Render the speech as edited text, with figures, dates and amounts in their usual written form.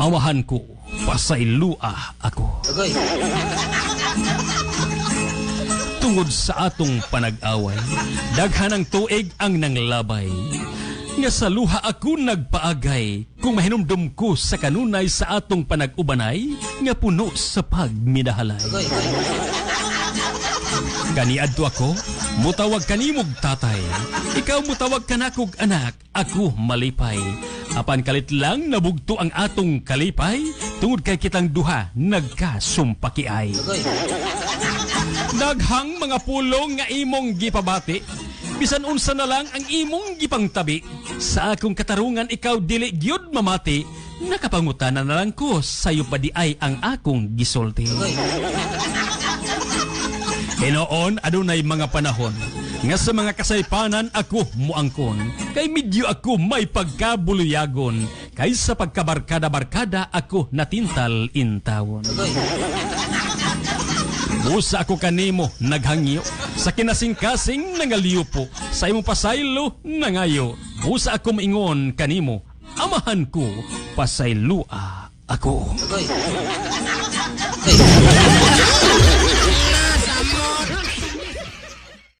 Amahan ko, pasaylua ako. Tungod sa atong panag-away, daghanang tuig ang nanglabay. Nga sa luha ako nagpaagay, kung mahinumdum ko sa kanunay sa atong panag-ubanay, nga puno sa pagminahalay. Kaniadto ako, mutawag kanimog tatay. Ikaw mutawag kanakog anak, ako malipay. Apan kalit lang nabugto ang atong kalipay, tungod kay kitang duha nagkasumpakiay. Daghang mga pulong nga imong gipabati, bisan unsa na lang ang imong gipangtabi. Sa akong katarungan ikaw dili gyud mamati, nakapangutana na lang ko sayo pa di ay ang akong gisulti. Hinoon adunay mga panahon nga sa mga kasaypanan ako muangkon, kay medyo ako may pagkabuluyagon, kay sa pagkabarkada-barkada ako natintal intawon. Busa ako kanimo naghangyo, sa kinasing-kasing nangaliyo po, sa imong pasaylo nangayo. Busa ako maingon kanimo, amahan ko, pasaylua ako.